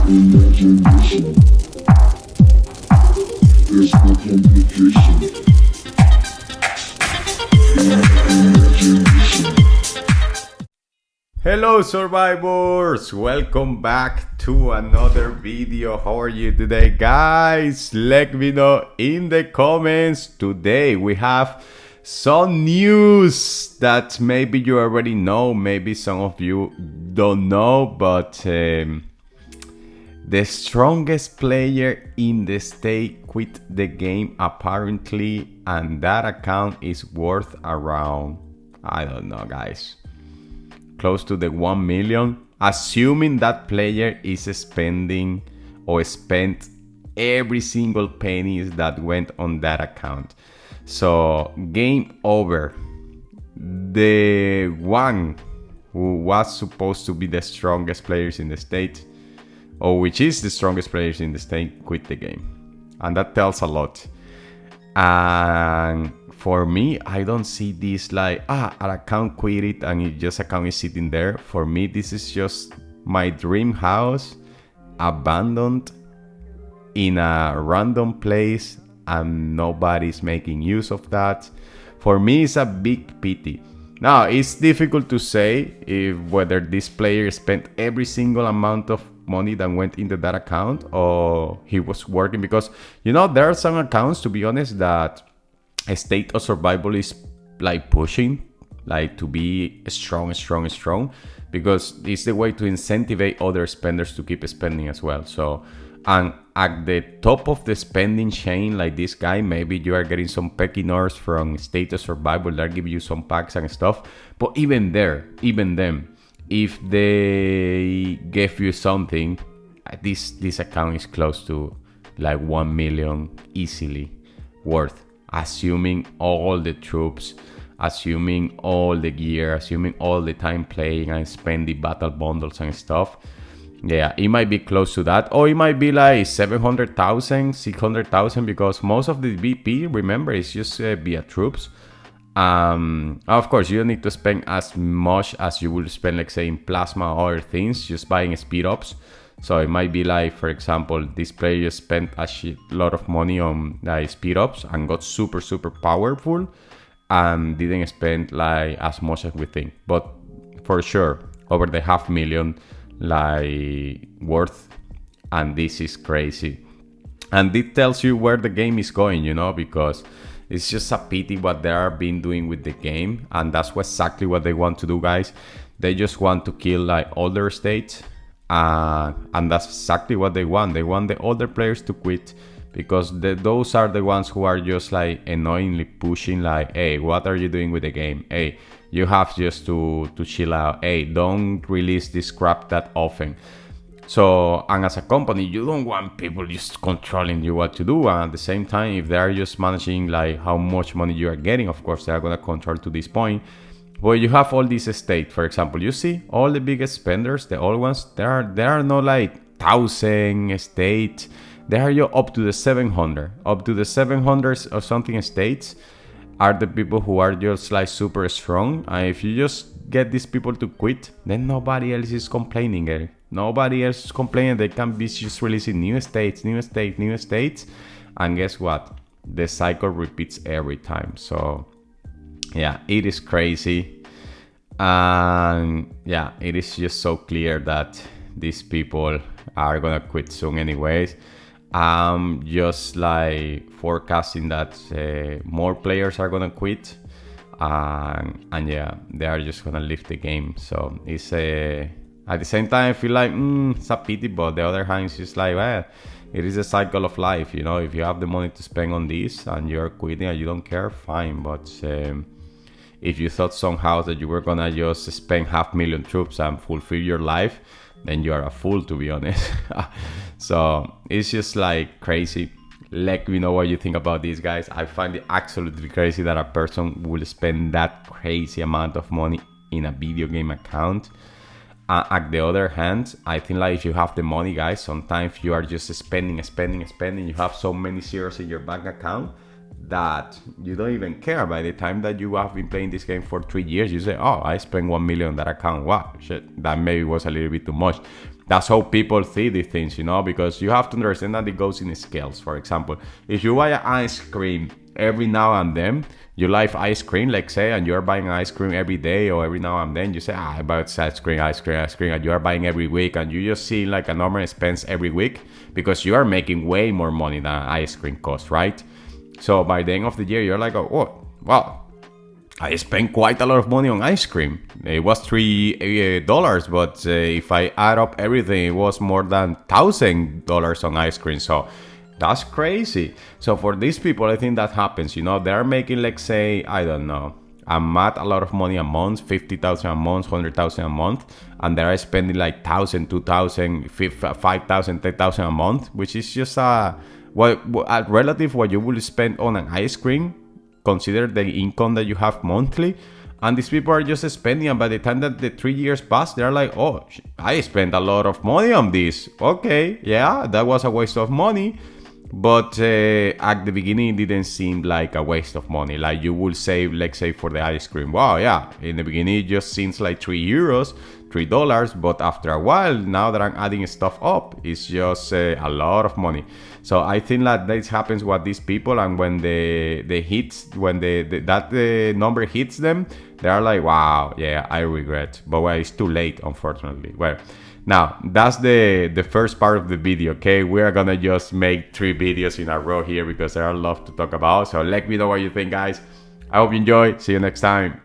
Imagination, there's no complication. Imagination. Hello survivors, welcome back to another video. How are you today, guys? Let me know in the comments. Today we have some news that maybe you already know, maybe some of you don't know, but the strongest player in the state quit the game apparently, and that account is worth around, I don't know, guys, close to the 1 million, assuming that player is spending or spent every single penny that went on that account. So game over. The one who was supposed to be the strongest players in the state, or which is the strongest players in the state, quit the game, and that tells a lot. And for me, I don't see this like an account quit it and it just account is sitting there. For me, this is just my dream house abandoned in a random place and nobody's making use of that. For me, it's a big pity. Now, it's difficult to say if whether this player spent every single amount of money that went into that account or he was working, because there are some accounts, to be honest, that a state of survival is like pushing like to be strong, because it's the way to incentivize other spenders to keep spending as well. So, and at the top of the spending chain, like this guy, maybe you are getting some peckinors from state of survival that give you some packs and stuff. But even them, if they give you something, this account is close to like 1 million easily worth, assuming all the troops, assuming all the gear, assuming all the time playing and spend the battle bundles and stuff. Yeah, it might be close to that, or it might be like 700,000, 600,000, because most of the VP, remember, is just via troops. Of course, you don't need to spend as much as you would spend, like say, in plasma or other things, just buying speed ups. So it might be like, for example, this player just spent a lot of money on like speed ups and got super powerful, and didn't spend like as much as we think. But for sure, over the 500,000 like worth, and this is crazy. And it tells you where the game is going, because it's just a pity what they are been doing with the game, and that's exactly what they want to do, guys. They just want to kill like older states, and that's exactly what they want. They want the older players to quit, because those are the ones who are just like annoyingly pushing like, hey, what are you doing with the game? Hey, you have just to chill out. Hey, don't release this crap that often. So, and as a company, you don't want people just controlling you what to do. And at the same time, if they are just managing like how much money you are getting, of course, they are going to control to this point. Well, you have all these estate, for example, you see all the biggest spenders, the old ones, they are not like 1,000 estate. They are up to the 700, up to the 700 or something estates are the people who are just like super strong. And if you just get these people to quit, then nobody else is complaining. Nobody else is complaining. They can be just releasing new estates. And guess what? The cycle repeats every time. So yeah, it is crazy. And yeah, it is just so clear that these people are gonna quit soon anyways. Just like forecasting that more players are gonna quit, and yeah, they are just gonna leave the game. So it's at the same time I feel like it's a pity, but the other hand it's just like, well, it is a cycle of life. If you have the money to spend on this and you're quitting and you don't care, fine. But if you thought somehow that you were gonna just spend 500,000 troops and fulfill your life, then you are a fool, to be honest. So it's just like crazy. Let me know what you think about these guys. I find it absolutely crazy that a person will spend that crazy amount of money in a video game account. At the other hand, I think like if you have the money, guys, sometimes you are just spending. You have so many zeros in your bank account that you don't even care. By the time that you have been playing this game for 3 years, you say, oh, I spent 1 million on that account. Wow, shit, that maybe was a little bit too much. That's how people see these things, you know, because you have to understand that it goes in scales. For example, if you buy an ice cream every now and then, you like ice cream, like say, and you're buying ice cream every day or every now and then, you say, I buy ice cream, and you are buying every week, and you just see like a normal expense every week because you are making way more money than ice cream costs, right? So by the end of the year, you're like, oh, wow, I spent quite a lot of money on ice cream. It was $3, but if I add up everything, it was more than $1,000 on ice cream. So that's crazy. So for these people, I think that happens. You know, they're making, like, say, I don't know, a lot of money a month, 50,000 a month, 100,000 a month, and they're spending like 1,000, 2,000, 5,000, 10,000 a month, which is just a relative what you will spend on an ice cream. Consider the income that you have monthly, and these people are just spending, and by the time that the 3 years pass, they're like, oh, I spent a lot of money on this. Okay, yeah, that was a waste of money, but at the beginning it didn't seem like a waste of money. Like you will save, let's say, for the ice cream, wow, yeah, in the beginning it just seems like €3, $3, but after a while, now that I'm adding stuff up, it's just a lot of money. So I think that this happens with these people, and when the number hits them, they are like, wow, yeah, I regret, but well, it's too late, unfortunately. Well, now that's the first part of the video. Okay, we are gonna just make 3 videos in a row here because there are a lot to talk about. So let me know what you think, guys. I hope you enjoy. See you next time.